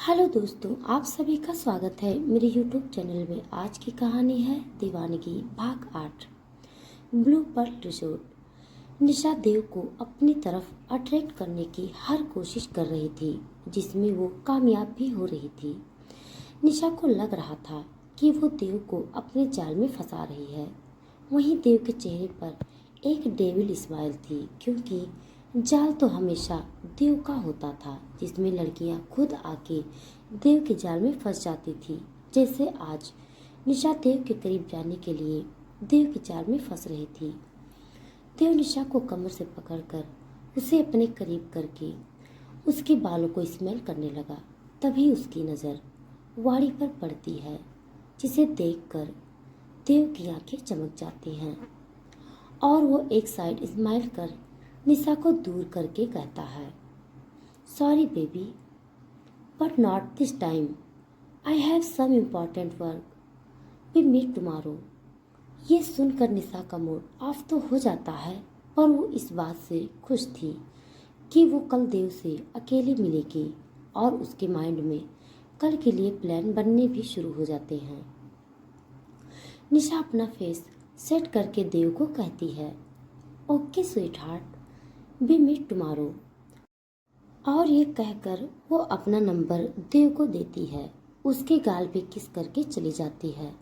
Hello दोस्तों, आप सभी का स्वागत है मेरे यूट्यूब चैनल में। आज की कहानी है दीवानगी भाग 8। Blue pearl resort. Nisha Dev को अपनी तरफ अट्रैक्ट करने की हर कोशिश कर रही थी, जिसमें वो कामयाब भी हो रही थी। निशा को लग रहा था कि वो देव को अपने जाल में फंसा रही है। वहीं देव के चेहरे पर एक डेविल स्माइल थी, क्योंकि जाल तो हमेशा देव का होता था, जिसमें लड़कियां खुद आके देव के जाल में फंस जाती थी। जैसे आज निशा देव के करीब जाने के लिए देव के जाल में फंस रही थी। देव निशा को कमर से पकड़कर उसे अपने करीब करके उसके बालों को स्मेल करने लगा। तभी उसकी नज़र वाड़ी पर पड़ती है, जिसे देखकर देव की आंखें चमक जाती हैं और वो एक साइड स्माइल कर निशा को दूर करके कहता है, sorry baby, but not this time. I have some important work. We meet tomorrow. ये सुनकर निशा का मूड ऑफ तो हो जाता है, पर वो इस बात से खुश थी कि वो कल देव से अकेले मिलेगी और उसके माइंड में कल के लिए प्लान बनने भी शुरू हो जाते हैं। निशा अपना फेस सेट करके देव को कहती है, okay sweetheart, we meet tomorrow. और ये कहकर वो अपना नंबर देव को देती है। उसके गाल पे किस करके चली जाती है।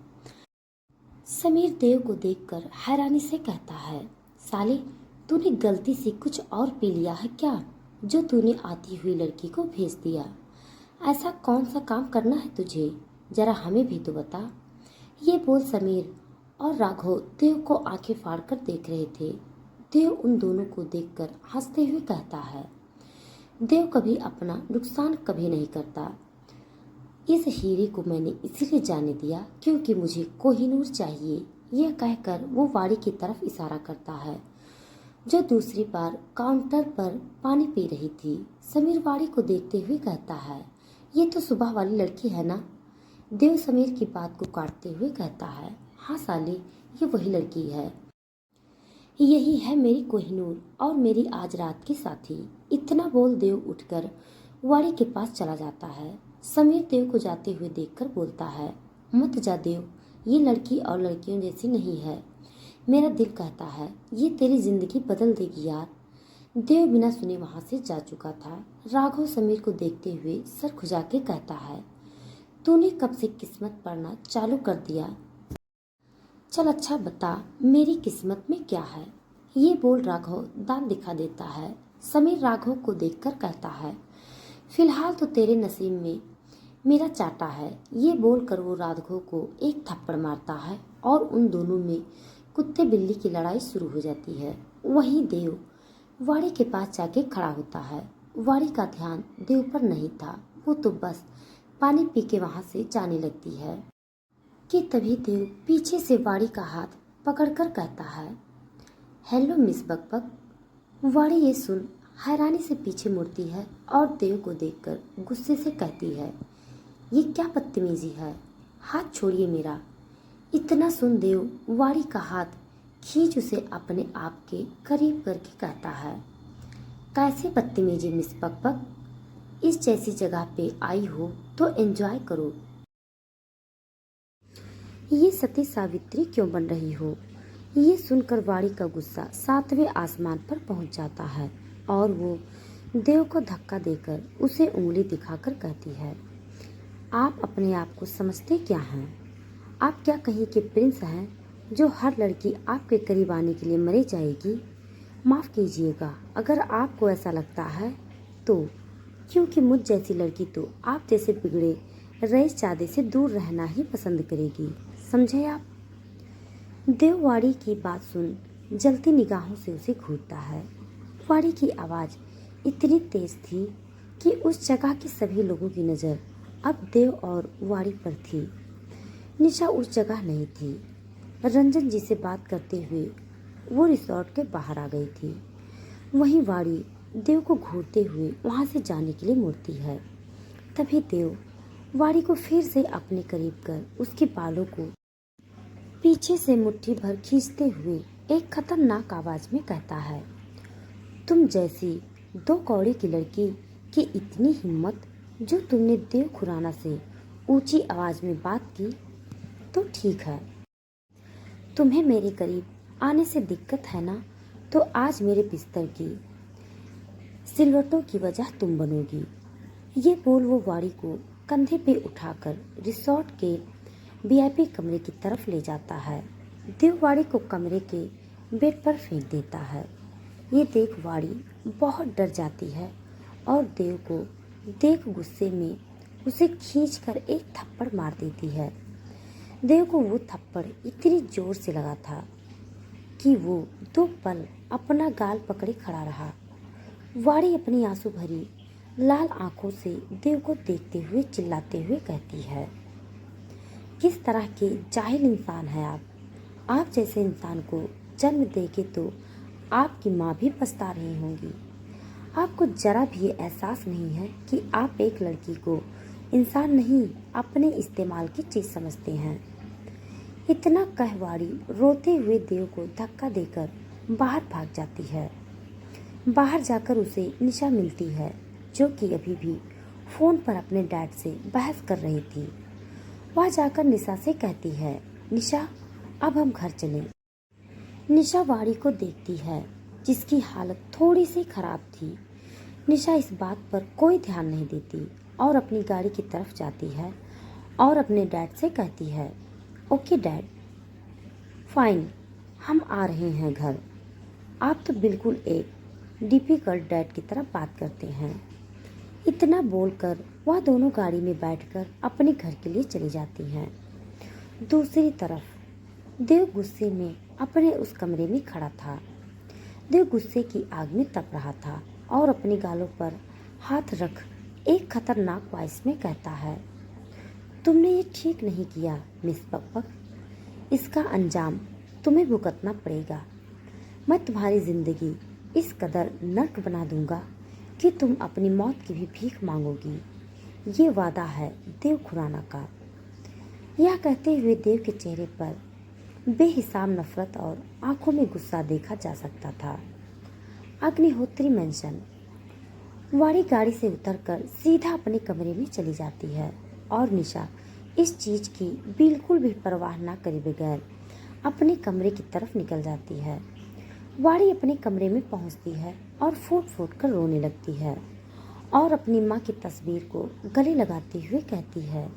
समीर देव को देखकर हैरानी से कहता है, साले, तूने गलती से कुछ और पी लिया है क्या, जो तूने आती हुई लड़की को भेज दिया? ऐसा कौन सा काम करना है तुझे, जरा हमें भी तो बता। ये बोल समीर और राघव देव को आंखें फाड़ कर देख रहे थे। देव उन दोनों को देखकर हंसते हुए कहता है, देव कभी अपना नुकसान कभी नहीं करता। इस हीरे को मैंने इसीलिए जाने दिया क्योंकि मुझे कोहिनूर चाहिए। यह कहकर वो वाड़ी की तरफ इशारा करता है, जो दूसरी बार काउंटर पर पानी पी रही थी। समीर वाड़ी को देखते हुए कहता है, ये तो सुबह वाली लड़की है ना? देव समीर की बात को काटते हुए कहता है, हाँ साली, ये वही लड़की है। यही है मेरी कोहिनूर और मेरी आज रात की साथी। इतना बोल देव उठकर वाड़ी के पास चला जाता है। समीर देव को जाते हुए देखकर बोलता है, मत जा देव, ये लड़की और लड़कियों जैसी नहीं है। मेरा दिल कहता है ये तेरी जिंदगी बदल देगी यार। देव बिना सुने वहां से जा चुका था। राघव समीर को देखते हुए सर खुजा के कहता है, तूने कब से किस्मत पढ़ना चालू कर दिया? चल अच्छा बता, मेरी किस्मत में क्या है? ये बोल राघव दांत दिखा देता है। समीर राघव को देखकर कहता है, फिलहाल तो तेरे नसीब में मेरा चाटा है। ये बोलकर वो राघव को एक थप्पड़ मारता है और उन दोनों में कुत्ते बिल्ली की लड़ाई शुरू हो जाती है। वहीं देव वाड़ी के पास जाके खड़ा होता है। वाड़ी का ध्यान देव पर नहीं था, वो तो बस पानी पी के वहां से जाने लगती है कि तभी देव पीछे से वाड़ी का हाथ पकड़कर कहता है, हेलो मिस बकबक। वाड़ी ये सुन हैरानी से पीछे मुड़ती है और देव को देखकर गुस्से से कहती है, ये क्या बदतमीजी है, हाथ छोड़िए मेरा। इतना सुन देव वाड़ी का हाथ खींच उसे अपने आप के करीब करके कहता है, कैसे बदतमीजी मिस बकबक, इस जैसी जगह पे आई हो तो एंजॉय करो। ये सती सावित्री क्यों बन रही हो? ये सुनकर वाड़ी का गुस्सा 7वें आसमान पर पहुंच जाता है और वो देव को धक्का देकर उसे उंगली दिखाकर कहती है, आप अपने आप को समझते क्या हैं? आप क्या कहीं के प्रिंस हैं जो हर लड़की आपके करीब आने के लिए मरे जाएगी? माफ़ कीजिएगा अगर आपको ऐसा लगता है तो, क्योंकि मुझ जैसी लड़की तो आप जैसे बिगड़े रईस चादे से दूर रहना ही पसंद करेगी, समझे आप? देव वाड़ी की बात सुन जलती निगाहों से उसे घूरता है। वाड़ी की आवाज़ इतनी तेज थी कि उस जगह के सभी लोगों की नज़र अब देव और वाड़ी पर थी। निशा उस जगह नहीं थी। रंजन जी से बात करते हुए वो रिसोर्ट के बाहर आ गई थी। वहीं वाड़ी देव को घूरते हुए वहां से जाने के लिए मुड़ती है। तभी देव वाड़ी को फिर से अपने करीब कर उसके बालों को पीछे से मुट्ठी भर खींचते हुए एक खतरनाक आवाज में कहता है, तुम जैसी 2 कौड़ी की लड़की की इतनी हिम्मत जो तुमने देव खुराना से ऊंची आवाज में बात की तो ठीक है। तुम्हें मेरे करीब आने से दिक्कत है ना, तो आज मेरे बिस्तर की सिलवटों की वजह तुम बनोगी। ये बोल वो वाड़ी को कंधे पे उठाकर रिसोर्ट के वीआईपी कमरे की तरफ ले जाता है। देव वाड़ी को कमरे के बेड पर फेंक देता है। ये देख वाड़ी बहुत डर जाती है और देव को देख गुस्से में उसे खींचकर एक थप्पड़ मार देती है। देव को वो थप्पड़ इतनी जोर से लगा था कि वो 2 पल अपना गाल पकड़े खड़ा रहा। वाड़ी अपनी आंसू भरी लाल आंखों से देव को देखते हुए चिल्लाते हुए कहती है, किस तरह के जाहिल इंसान हैं आप जैसे इंसान को जन्म देके तो आपकी माँ भी पछता रही होंगी। आपको जरा भी ये एहसास नहीं है कि आप एक लड़की को इंसान नहीं अपने इस्तेमाल की चीज़ समझते हैं। इतना कह वाड़ी रोते हुए देव को धक्का देकर बाहर भाग जाती है। बाहर जाकर उसे निशा मिलती है, जो कि अभी भी फ़ोन पर अपने डैड से बहस कर रही थी। वह जाकर निशा से कहती है, निशा अब हम घर चलें। निशा वाड़ी को देखती है, जिसकी हालत थोड़ी सी खराब थी। निशा इस बात पर कोई ध्यान नहीं देती और अपनी गाड़ी की तरफ जाती है और अपने डैड से कहती है, ओके डैड, फाइन, हम आ रहे हैं घर। आप तो बिल्कुल एक डिफिकल्ट डैड की तरह बात करते हैं। इतना बोलकर वह दोनों गाड़ी में बैठकर अपने घर के लिए चली जाती हैं। दूसरी तरफ देव गुस्से में अपने उस कमरे में खड़ा था। देव गुस्से की आग में तप रहा था और अपने गालों पर हाथ रख एक खतरनाक वॉइस में कहता है, तुमने ये ठीक नहीं किया मिस पकपक, इसका अंजाम तुम्हें भुगतना पड़ेगा। मैं तुम्हारी जिंदगी इस कदर नर्क बना दूंगा कि तुम अपनी मौत की भी भीख मांगोगी। ये वादा है देव खुराना का। यह कहते हुए देव के चेहरे पर बेहिसाब नफरत और आंखों में गुस्सा देखा जा सकता था। अग्निहोत्री मेंशन। वाड़ी गाड़ी से उतरकर सीधा अपने कमरे में चली जाती है और निशा इस चीज की बिल्कुल भी परवाह न करे बगैर अपने कमरे की तरफ निकल जाती है। वाड़ी अपने कमरे में पहुंचती है और फूट फूट कर रोने लगती है और अपनी माँ की तस्वीर को गले लगाते हुए कहती है,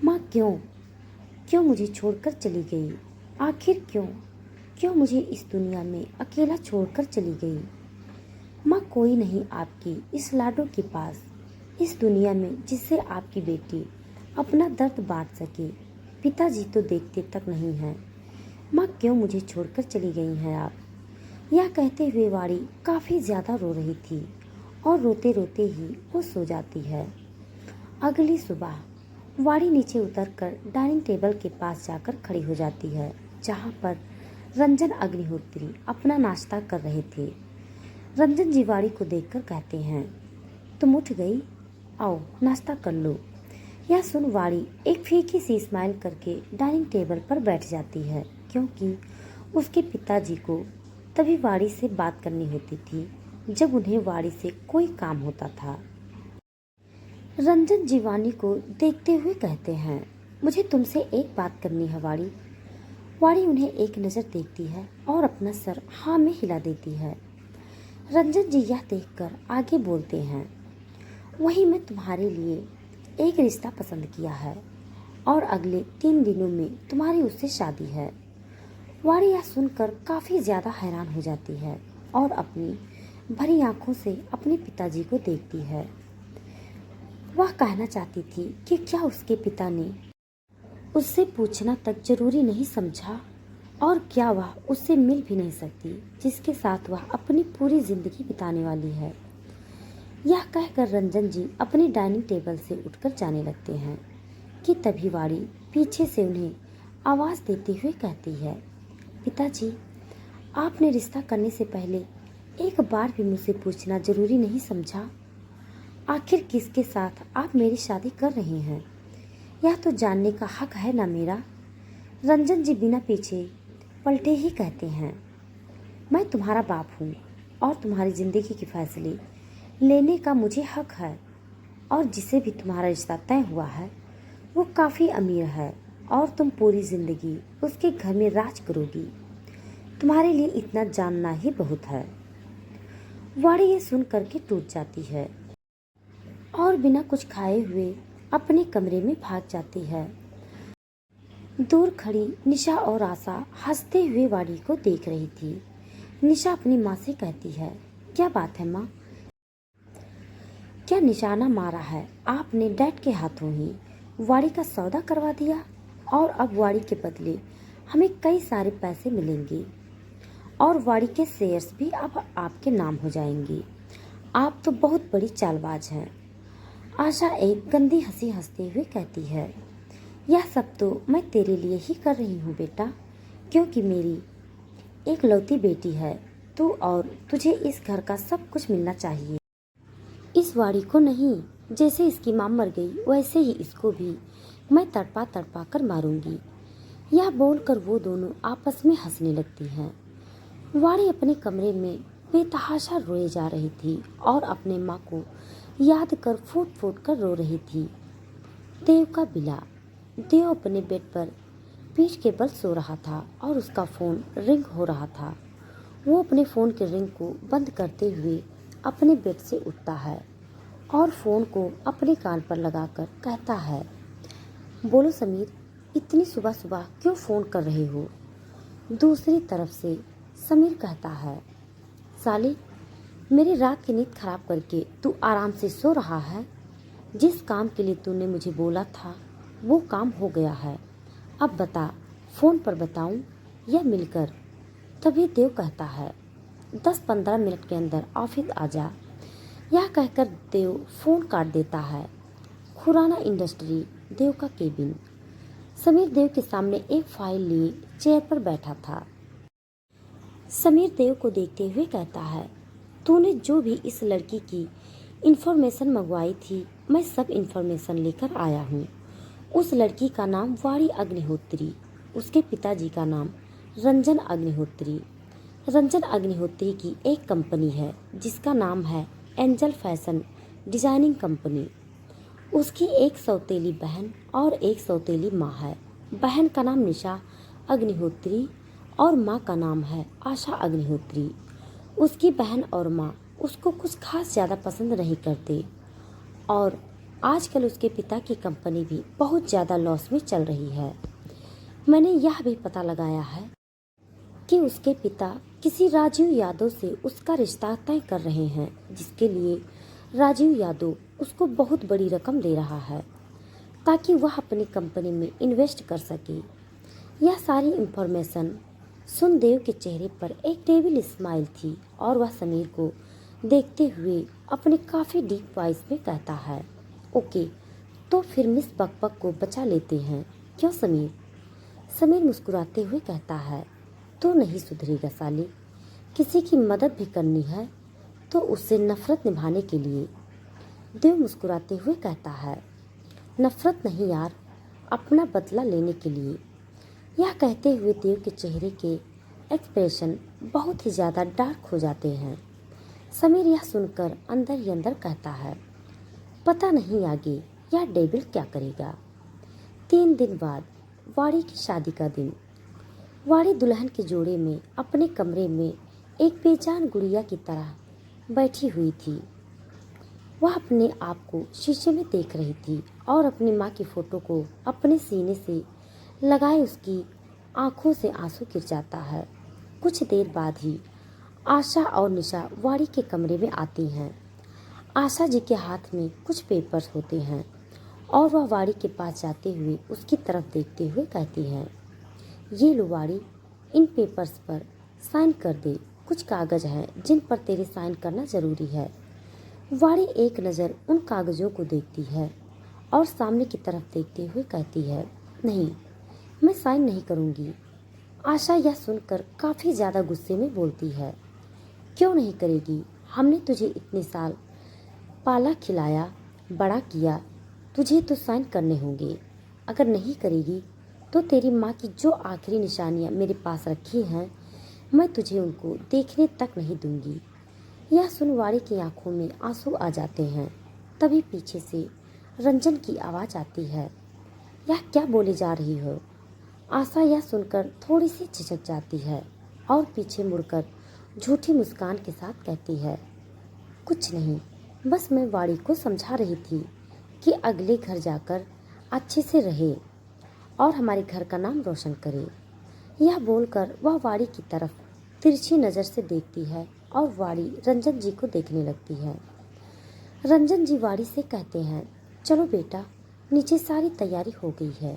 माँ क्यों मुझे छोड़कर चली गई? आखिर क्यों मुझे इस दुनिया में अकेला छोड़कर चली गई? माँ कोई नहीं आपकी इस लाडो के पास इस दुनिया में जिससे आपकी बेटी अपना दर्द बांट सके। पिताजी तो देखते तक नहीं हैं। माँ क्यों मुझे छोड़कर चली गई हैं आप? यह कहते हुए वाड़ी काफ़ी ज़्यादा रो रही थी और रोते रोते ही वो सो जाती है। अगली सुबह वाड़ी नीचे उतरकर डाइनिंग टेबल के पास जाकर खड़ी हो जाती है, जहाँ पर रंजन अग्निहोत्री अपना नाश्ता कर रहे थे। रंजन जी वाड़ी को देखकर कहते हैं, तुम उठ गई, आओ नाश्ता कर लो। यह सुन वाड़ी एक फीकी सी स्माइल करके डाइनिंग टेबल पर बैठ जाती है, क्योंकि उसके पिताजी को तभी वाड़ी से बात करनी होती थी जब उन्हें वाड़ी से कोई काम होता था। रंजन जीवानी को देखते हुए कहते हैं, मुझे तुमसे एक बात करनी है वाड़ी। वाड़ी उन्हें एक नज़र देखती है और अपना सर हाँ में हिला देती है। रंजन जी यह देखकर आगे बोलते हैं, वही मैं तुम्हारे लिए एक रिश्ता पसंद किया है और अगले 3 दिनों में तुम्हारी उससे शादी है। वाड़ी यह सुनकर काफ़ी ज़्यादा हैरान हो जाती है और अपनी भरी आंखों से अपने पिताजी को देखती है। वह कहना चाहती थी कि क्या उसके पिता ने उससे पूछना तक जरूरी नहीं समझा और क्या वह उससे मिल भी नहीं सकती जिसके साथ वह अपनी पूरी जिंदगी बिताने वाली है। यह कहकर रंजन जी अपनी डाइनिंग टेबल से उठकर जाने लगते हैं कि तभी वाड़ी पीछे से उन्हें आवाज़ देते हुए कहती है, पिताजी, आपने रिश्ता करने से पहले एक बार भी मुझसे पूछना जरूरी नहीं समझा? आखिर किसके साथ आप मेरी शादी कर रहे हैं, यह तो जानने का हक है ना मेरा। रंजन जी बिना पीछे पलटे ही कहते हैं, मैं तुम्हारा बाप हूँ और तुम्हारी ज़िंदगी के फैसले लेने का मुझे हक है और जिसे भी तुम्हारा रिश्ता तय हुआ है वो काफ़ी अमीर है और तुम पूरी ज़िंदगी उसके घर में राज करोगी। तुम्हारे लिए इतना जानना ही बहुत है। वाणी ये सुन करके टूट जाती है और बिना कुछ खाए हुए अपने कमरे में भाग जाती है। दूर खड़ी निशा और आशा हंसते हुए वाणी को देख रही थी। निशा अपनी माँ से कहती है, क्या बात है माँ, क्या निशाना मारा है आपने डैड के हाथों ही? वाणी का सौदा करवा दिया और अब वाणी के बदले हमें कई सारे पैसे मिलेंगे और वाणी के शेयर्स भी अब आपके नाम हो जाएंगे। आप तो बहुत बड़ी चालबाज हैं। आशा एक गंदी हंसी हंसते हुए कहती है, यह सब तो मैं तेरे लिए ही कर रही हूँ बेटा, क्योंकि मेरी एक लौती बेटी है तू और तुझे इस घर का सब कुछ मिलना चाहिए। इस वाणी को नहीं, जैसे इसकी माँ मर गई वैसे ही इसको भी मैं तड़पा तड़पा कर मारूंगी। यह बोलकर वो दोनों आपस में हंसने लगती हैं। वाणी अपने कमरे में बेतहाशा रोए जा रही थी और अपने माँ को याद कर फूट फूट कर रो रही थी। देव का बिला। देव अपने बेड पर पीठ के बल सो रहा था और उसका फ़ोन रिंग हो रहा था। वो अपने फ़ोन के रिंग को बंद करते हुए अपने बेड से उठता है और फ़ोन को अपने कान पर लगाकर कहता है, बोलो समीर, इतनी सुबह सुबह क्यों फ़ोन कर रहे हो? दूसरी तरफ से समीर कहता है, साले, मेरी रात की नींद खराब करके तू आराम से सो रहा है। जिस काम के लिए तूने मुझे बोला था वो काम हो गया है। अब बता, फ़ोन पर बताऊं या मिलकर? तभी देव कहता है, 10-15 मिनट के अंदर ऑफिस आ जा। यह कहकर देव फ़ोन काट देता है। खुराना इंडस्ट्री, देव का केबिन। समीर देव के सामने एक फाइल लिए चेयर पर बैठा था। समीर देव को देखते हुए कहता है, तूने जो भी इस लड़की की इन्फॉर्मेशन मंगवाई थी मैं सब इन्फॉर्मेशन लेकर आया हूँ। उस लड़की का नाम वाणी अग्निहोत्री, उसके पिताजी का नाम रंजन अग्निहोत्री। रंजन अग्निहोत्री की एक कंपनी है जिसका नाम है एंजल फैशन डिजाइनिंग कंपनी। उसकी एक सौतेली बहन और एक सौतेली माँ है। बहन का नाम निशा अग्निहोत्री और माँ का नाम है आशा अग्निहोत्री। उसकी बहन और माँ उसको कुछ खास ज़्यादा पसंद नहीं करते और आजकल उसके पिता की कंपनी भी बहुत ज़्यादा लॉस में चल रही है। मैंने यह भी पता लगाया है कि उसके पिता किसी राजीव यादव से उसका रिश्ता तय कर रहे हैं, जिसके लिए राजीव यादव उसको बहुत बड़ी रकम दे रहा है ताकि वह अपनी कंपनी में इन्वेस्ट कर सके। यह सारी इंफॉर्मेशन सुन देव के चेहरे पर एक डेविल स्माइल थी और वह समीर को देखते हुए अपने काफ़ी डीप वॉइस में कहता है, ओके, तो फिर मिस बकबक को बचा लेते हैं, क्यों समीर? समीर मुस्कुराते हुए कहता है, तो नहीं सुधरेगा साले, किसी की मदद भी करनी है तो उससे नफरत निभाने के लिए। देव मुस्कुराते हुए कहता है, नफरत नहीं यार, अपना बदला लेने के लिए। यह कहते हुए देव के चेहरे के एक्सप्रेशन बहुत ही ज़्यादा डार्क हो जाते हैं। समीर यह सुनकर अंदर ही अंदर कहता है, पता नहीं आगे यह डेविल क्या करेगा। 3 दिन बाद वाणी की शादी का दिन। वाणी दुल्हन के जोड़े में अपने कमरे में एक बेजान गुड़िया की तरह बैठी हुई थी। वह अपने आप को शीशे में देख रही थी और अपनी माँ की फ़ोटो को अपने सीने से लगाए उसकी आंखों से आंसू गिर जाता है। कुछ देर बाद ही आशा और निशा वाणी के कमरे में आती हैं। आशा जी के हाथ में कुछ पेपर्स होते हैं और वह वाणी के पास जाते हुए उसकी तरफ देखते हुए कहती हैं, ये लो वाणी, इन पेपर्स पर साइन कर दे। कुछ कागज़ हैं जिन पर तेरे साइन करना ज़रूरी है। वाणी एक नज़र उन कागज़ों को देखती है और सामने की तरफ देखते हुए कहती है, नहीं, मैं साइन नहीं करूँगी। आशा यह सुनकर काफ़ी ज़्यादा गुस्से में बोलती है, क्यों नहीं करेगी? हमने तुझे इतने साल पाला खिलाया बड़ा किया, तुझे तो साइन करने होंगे। अगर नहीं करेगी तो तेरी माँ की जो आखिरी निशानियाँ मेरे पास रखी हैं मैं तुझे उनको देखने तक नहीं दूंगी। यह सुन वाणी की आंखों में आंसू आ जाते हैं। तभी पीछे से रंजन की आवाज़ आती है। यह क्या बोले जा रही हो? आशा यह सुनकर थोड़ी सी झिझक जाती है और पीछे मुड़कर झूठी मुस्कान के साथ कहती है, कुछ नहीं, बस मैं वाड़ी को समझा रही थी कि अगले घर जाकर अच्छे से रहे और हमारे घर का नाम रोशन करे। यह बोलकर वह वाड़ी की तरफ तिरछी नज़र से देखती है और वाड़ी रंजन जी को देखने लगती है। रंजन जी वाड़ी से कहते हैं, चलो बेटा, नीचे सारी तैयारी हो गई है।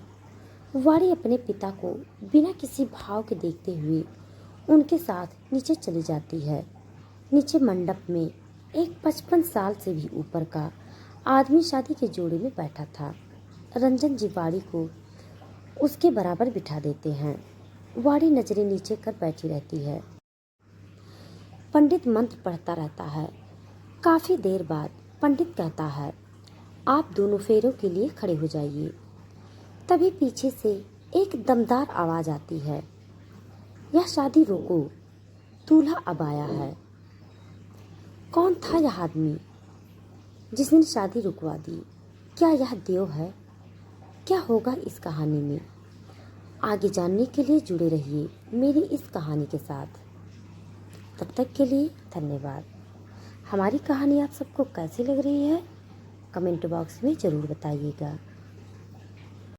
वाड़ी अपने पिता को बिना किसी भाव के देखते हुए उनके साथ नीचे चली जाती है। नीचे मंडप में एक 55 साल से भी ऊपर का आदमी शादी के जोड़े में बैठा था। रंजन जी वाड़ी को उसके बराबर बिठा देते हैं। वाड़ी नजरें नीचे कर बैठी रहती है। पंडित मंत्र पढ़ता रहता है। काफी देर बाद पंडित कहता है, आप दोनों फेरों के लिए खड़े हो जाइए। तभी पीछे से एक दमदार आवाज आती है, यह शादी रोको, दूल्हा अब आया है। कौन था यह आदमी जिसने शादी रुकवा दी? क्या यह देव है? क्या होगा इस कहानी में? आगे जानने के लिए जुड़े रहिए मेरी इस कहानी के साथ। तब तक के लिए धन्यवाद। हमारी कहानी आप सबको कैसी लग रही है कमेंट बॉक्स में ज़रूर बताइएगा।